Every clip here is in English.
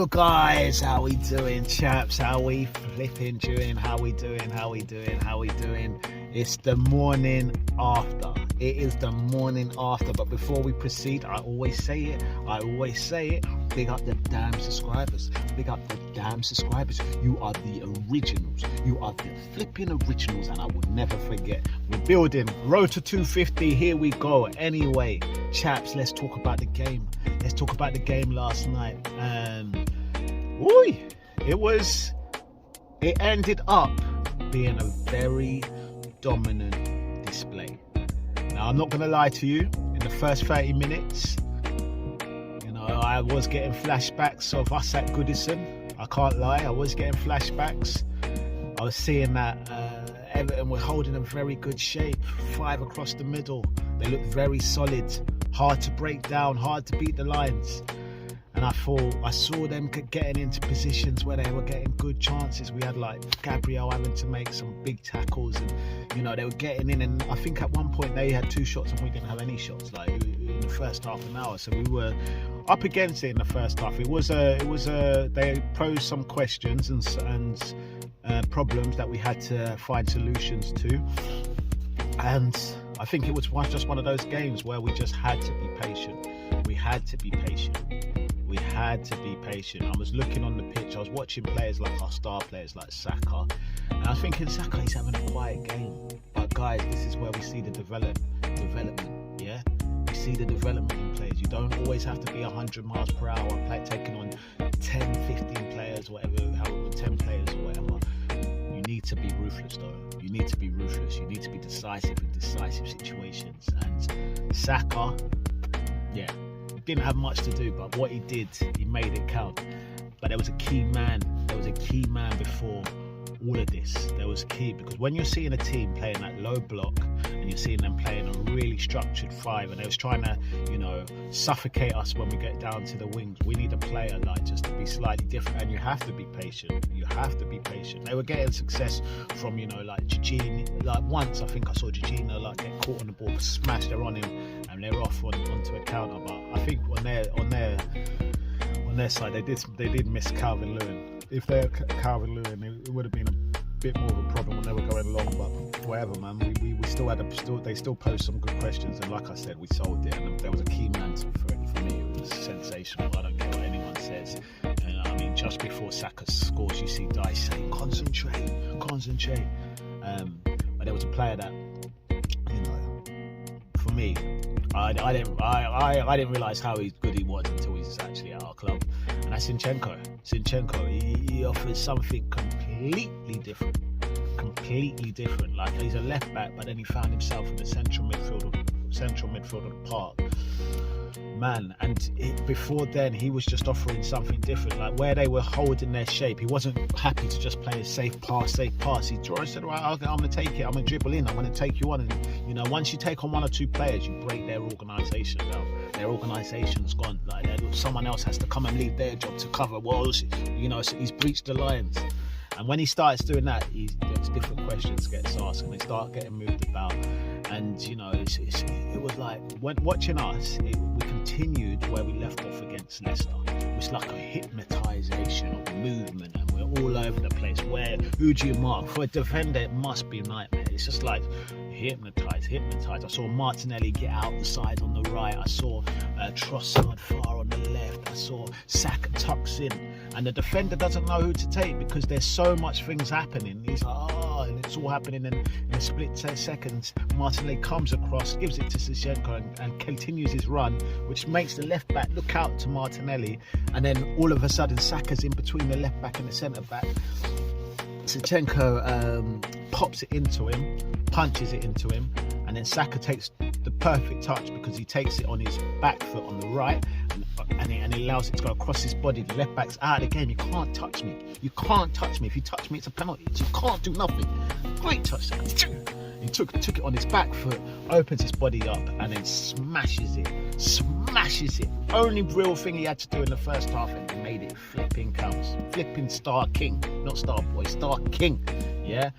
Guys, how we doing, chaps? How we flipping doing? How we doing? It's the morning after. It is the morning after. But before we proceed, I always say it. Big up the damn subscribers. You are the originals. You are the flipping originals, and I will never forget. We're building road to 250. Here we go. Anyway, chaps, let's talk about the game. Let's talk about the game last night. It ended up being a very dominant display. Now, I'm not going to lie to you. In the first 30 minutes, I was getting flashbacks of us at Goodison. I can't lie, I was getting flashbacks. I was seeing that Everton were holding a very good shape, 5 across the middle. They looked very solid, hard to break down, hard to beat the lines. And I saw them getting into positions where they were getting good chances. We had like Gabriel having to make some big tackles, and they were getting in. And I think at one point they had 2 shots and we didn't have any shots. Like in the first half an hour, so we were up against it in the first half. They posed some questions and problems that we had to find solutions to. And I think it was just one of those games where we just had to be patient. We had to be patient. I was looking on the pitch. I was watching players like our star players like Saka, and I was thinking, Saka, he's having a quiet game. But guys, this is where we see the development. Yeah, we see the development in players. You don't always have to be 100 miles per hour taking on 10, 15 players, whatever, 10 players or whatever. You need to be ruthless, though. You need to be ruthless. You need to be decisive in decisive situations. And Saka, yeah, didn't have much to do, but what he did, he made it count. But there was a key man before all of this. There was a key, because when you're seeing a team playing that low block and you're seeing them playing a really structured 5, and they was trying to suffocate us when we get down to the wings, we need a player like just to be slightly different. And you have to be patient. They were getting success from like Jorginho. Like once I think I saw Jorginho like get caught on the ball, smashed her on him, and they're off onto a counter. But I think on their side they did miss Calvert-Lewin. If they're Calvert-Lewin, it would have been a bit more of a problem when they were going long. But whatever, man, we still had they still posed some good questions, and like I said, we solved it. And there was a key man for it. For me, it was sensational. I don't care what anyone says. And I mean, just before Saka scores, you see Dice saying, "Concentrate." But there was a player that, for me, I didn't realise how good he was until he's actually at our club, and that's Zinchenko. He offers something completely different. Like, he's a left back, but then he found himself in the central midfield of the park. Man, and before then he was just offering something different. Like where they were holding their shape, he wasn't happy to just play a safe pass. He said, right, I'm going to take it, I'm going to dribble in, I'm going to take you on. And once you take on 1 or 2 players, you break their organisation down. Their organisation's gone. Like someone else has to come and leave their job to cover. Well, he's breached the lines. And when he starts doing that, there's different questions gets asked, and they start getting moved about. And it was like, when watching us, we continued where we left off against Leicester. It was like a hypnotisation of movement, and we're all over the place. Who do you mark? For a defender, it must be a nightmare. It's just like hypnotised. I saw Martinelli get out the side on the right. I saw Trossard far on the left. I saw Saka tucks in, and the defender doesn't know who to take because there's so much things happening. He's like, and it's all happening in a split seconds. Martinelli comes across, gives it to Zinchenko, and continues his run, which makes the left back look out to Martinelli, and then all of a sudden Saka's in between the left back and the centre back. Zinchenko pops it into him, punches it into him, and then Saka takes the perfect touch because he takes it on his back foot on the right, and he allows it to go across his body. The left back's out of the game. You can't touch me. If you touch me, it's a penalty. You can't do nothing. Great touch. He took it on his back foot, opens his body up, and then smashes it. Only real thing he had to do in the first half, and he made it flipping counts. Flipping star king, not star boy, star king. Yeah,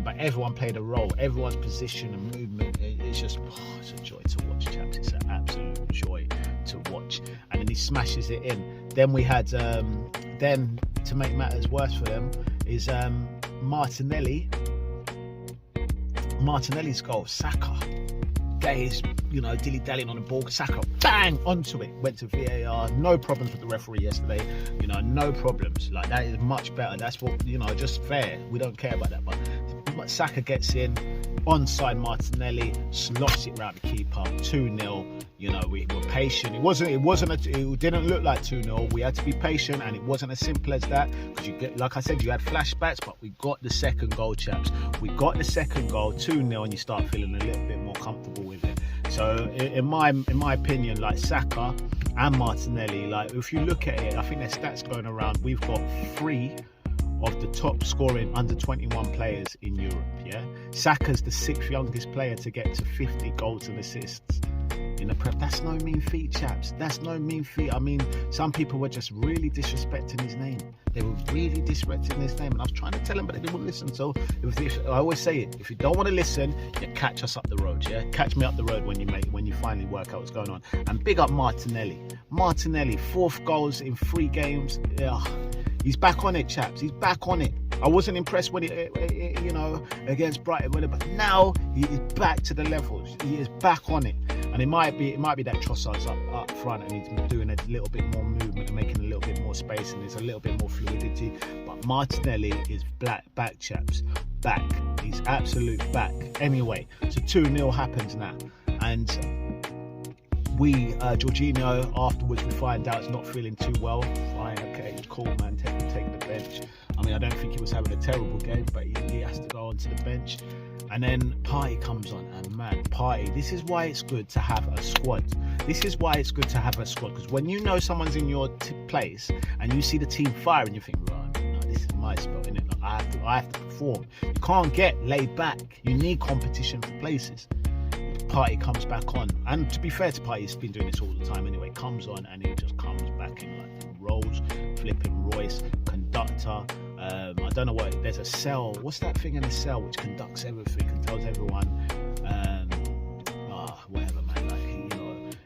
but everyone played a role. Everyone's position and movement. It's just, it's a joy to watch, chaps. It's an absolute joy to watch. And then he smashes it in. Then we had then to make matters worse for them is Martinelli's goal. Saka is, dilly-dallying on the ball. Saka, bang, onto it. Went to VAR. No problems with the referee yesterday. No problems. Like, that is much better. That's what, just fair. We don't care about that. But Saka gets in, onside Martinelli, slots it round the keeper. 2-0. We were patient. It didn't look like 2-0. We had to be patient, and it wasn't as simple as that. Because like I said, you had flashbacks, but we got the second goal, chaps. We got the second goal, 2-0, and you start feeling a little bit more comfortable with it. So in my opinion, like Saka and Martinelli, like if you look at it, I think there's stats going around. We've got 3 of the top scoring under 21 players in Europe. Yeah, Saka's the 6th youngest player to get to 50 goals and assists in the Prem. That's no mean feat, chaps. That's no mean feat. I mean, some people were just really disrespecting his name. They were really disrespecting his name, and I was trying to tell them, but they didn't listen. So I always say it: if you don't want to listen, you catch us up the road. Yeah, catch me up the road when you finally work out what's going on. And big up Martinelli. 4th goals in 3 games. He's back on it, chaps. He's back on it. I wasn't impressed when against Brighton, but now he is back to the levels. He is back on it, and it might be that Trossard's up front and he's doing a little bit more movement and making a little bit more space, and there's a little bit more fluidity. But Martinelli is back, chaps. Back. He's absolute back. Anyway, so 2-0 happens now, and Jorginho, afterwards we find out, is not feeling too well. Fine, okay, cool, man, take the bench. I mean, I don't think he was having a terrible game, but he has to go onto the bench. And then Partey comes on, and man, Partey, this is why it's good to have a squad. Because when you know someone's in your place and you see the team firing, you think, right, no, this is my spot, innit? Like, I have to perform. You can't get laid back. You need competition for places. Partey comes back on, and to be fair to Partey, he's been doing this all the time anyway. Comes on and he just comes back in like rolls, flipping Royce, conductor. I don't know what. There's a cell. What's that thing in a cell which conducts everything and tells everyone? Whatever, man. Like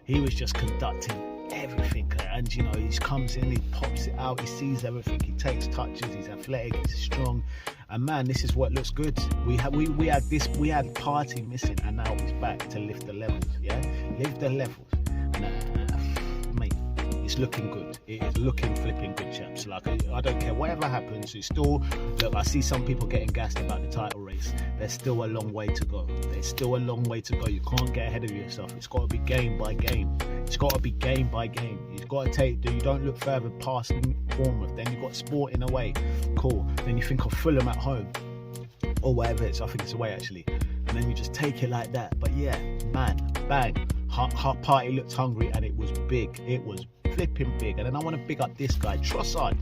he was just conducting everything, and he comes in, he pops it out, he sees everything, he takes touches, he's athletic, he's strong. And man, this is what looks good. We had Partey missing, and now he's back to lift the levels. Yeah, lift the levels. And mate, it's looking good. It is looking flipping good, chaps. Like I don't care whatever happens. It's still, look, I see some people getting gassed about the title race. There's still a long way to go. You can't get ahead of yourself. It's got to be game by game. You've got to take. You don't look further past Bournemouth. Then you've got Sporting away. Cool. Then you think of Fulham at home, or whatever it's. I think it's away actually. And then you just take it like that. But yeah, man, bang. Partey looked hungry, and it was big. It was flipping big. And then I want to big up this guy, Trossard.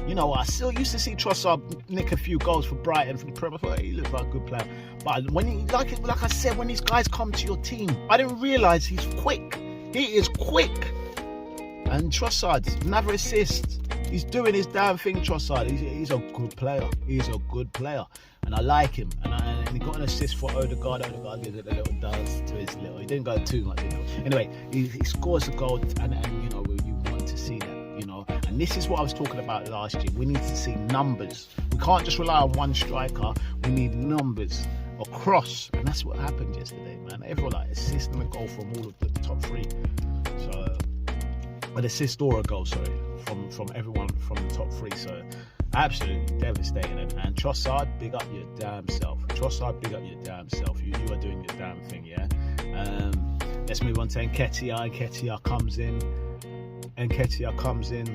I still used to see Trossard nick a few goals for Brighton for the Premier League. He looks like a good player. But when like I said, when these guys come to your team, I didn't realise he's quick. He is quick. And Trossard, another assist. He's doing his damn thing, Trossard. He's a good player. And I like him. And he got an assist for Odegaard. Odegaard gives it a little dance to his little. He didn't go too much. Anyway, he scores a goal, and you want to see that. And this is what I was talking about last year. We need to see numbers. We can't just rely on one striker. We need numbers across, and that's what happened yesterday, man. Everyone assist and a goal from all of the top 3. So an assist or a goal, sorry, from everyone from the top 3. So absolutely devastating. And Trossard, big up your damn self. You are doing your damn thing, yeah. Let's move on to Nketiah. Nketiah comes in,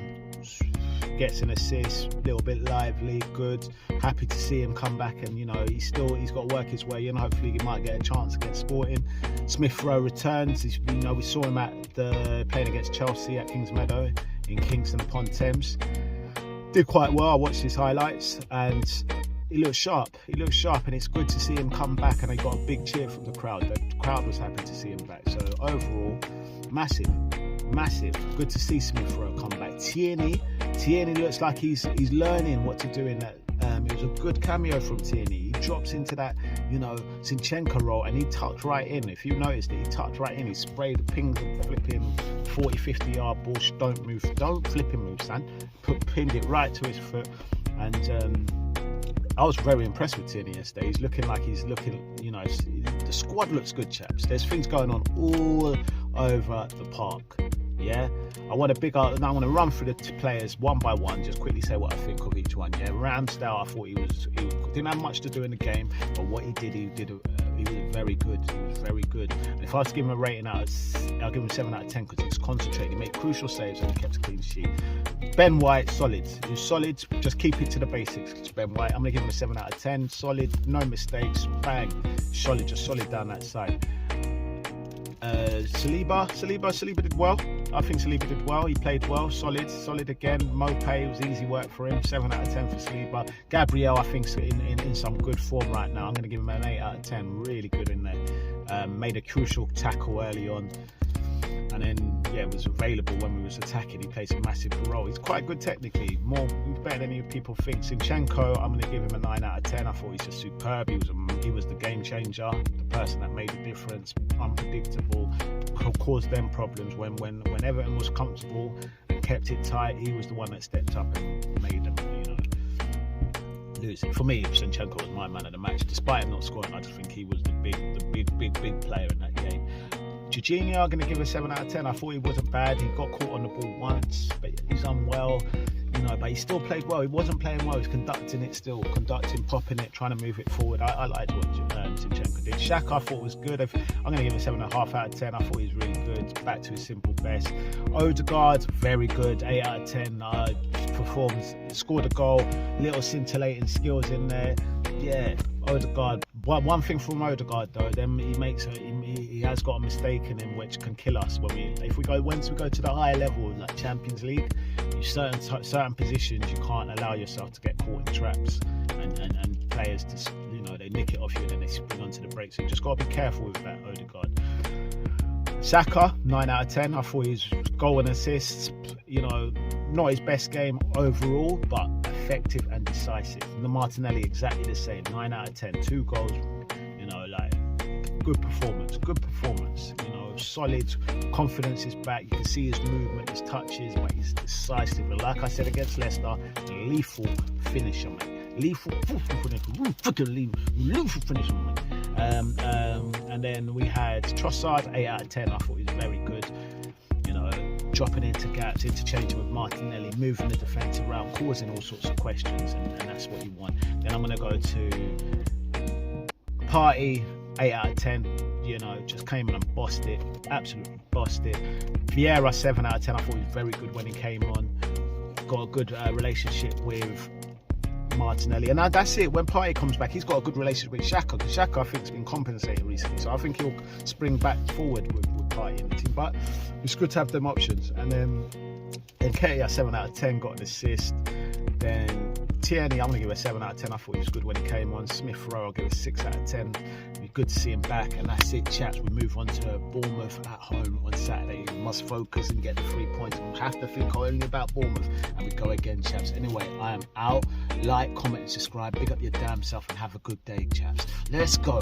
gets an assist, a little bit lively, good. Happy to see him come back, and he's got to work his way in. Hopefully he might get a chance against Sporting. Smith Rowe returns. We saw him playing against Chelsea at Kings Meadow in Kingston upon Thames. Did quite well. I watched his highlights, and he looked sharp, and it's good to see him come back, and he got a big cheer from the crowd. The crowd was happy to see him back. So overall, massive. Good to see Smith Rowe come back. Tierney looks like he's learning what to do in that. It was a good cameo from Tierney. drops into that, Zinchenko role, and he tucked right in. If you noticed it, he tucked right in. He sprayed, pinged the flipping 40, 50 yard ball. Don't move, don't flipping move, son. Pinned it right to his foot, and I was very impressed with Tierney yesterday. He's looking, the squad looks good, chaps. There's things going on all over the park. Yeah, I want to run through the players one by one, just quickly say what I think of each one. Yeah, Ramsdale, I thought he didn't have much to do in the game, but what he did he was very good. He was very good. And if I was to give him a rating I'll give him 7 out of 10 because he was concentrated. He made crucial saves and he kept a clean sheet. Ben White, solid. He was solid. Just keep it to the basics. It's Ben White. I'm gonna give him a 7 out of 10. Solid, no mistakes. Bang, solid, just solid down that side. Saliba did well. I think Saliba did well. He played well. Solid again. Mopay, was easy work for him. 7 out of 10 for Saliba. Gabriel, I think, is in some good form right now. I'm going to give him an 8 out of 10. Really good in there. Made a crucial tackle early on. And then, was available when we was attacking. He plays a massive role. He's quite good technically. He's better than people think. Zinchenko, I'm going to give him a 9 out of 10. I thought he's just superb. He was the game changer, the person that made the difference. Unpredictable, caused them problems when Everton was comfortable and kept it tight. He was the one that stepped up and made them, lose it. For me, Zinchenko was my man of the match. Despite him not scoring, I just think he was the big player in that game. Jorginho, I'm going to give a 7 out of 10. I thought he wasn't bad. He got caught on the ball once, but he's unwell, but he still played well. He wasn't playing well. He was conducting it still, popping it, trying to move it forward. I liked what Zinchenko did. Xhaka, I thought was good. I'm going to give him a 7.5 out of 10. I thought he was really good. Back to his simple best. Odegaard, very good. 8 out of 10. Performed, scored a goal. Little scintillating skills in there. Yeah, Odegaard. One thing from Odegaard though, then he has got a mistake in him which can kill us once we go to the higher level like Champions League. Certain positions you can't allow yourself to get caught in traps, and players just they nick it off you and then they spring onto the break. So you just got to be careful with that, Odegaard. Saka, 9 out of 10. I thought his goal and assists, not his best game overall, but effective and decisive. And the Martinelli, exactly the same. 9 out of 10. 2 goals, good performance. Solid, confidence is back. You can see his movement, his touches, but he's decisive. And like I said against Leicester, lethal finisher, mate. Lethal finisher, mate. And then we had Trossard, 8 out of 10. I thought he was very good. Dropping into gaps, interchanging with Martinelli, moving the defence around, causing all sorts of questions, and that's what you want. Then I'm going to go to Partey, 8 out of 10. Just came in and bossed it, absolutely bossed it. Vieira, 7 out of 10. I thought he was very good when he came on. Got a good relationship with Martinelli, and that's it. When Partey comes back, he's got a good relationship with Xhaka, because Xhaka, I think, has been compensating recently, so I think he'll spring back forward with Partey in the team. But it's good to have them options. And then Nketiah, 7 out of 10, got an assist. Then Tierney, I'm going to give a 7 out of 10. I thought he was good when he came on. Smith Rowe, I'll give a 6 out of 10. Be good to see him back. And that's it, chaps. We move on to Bournemouth at home on Saturday. We must focus and get the 3 points. We have to think only about Bournemouth. And we go again, chaps. Anyway, I am out. Like, comment, and subscribe. Big up your damn self and have a good day, chaps. Let's go.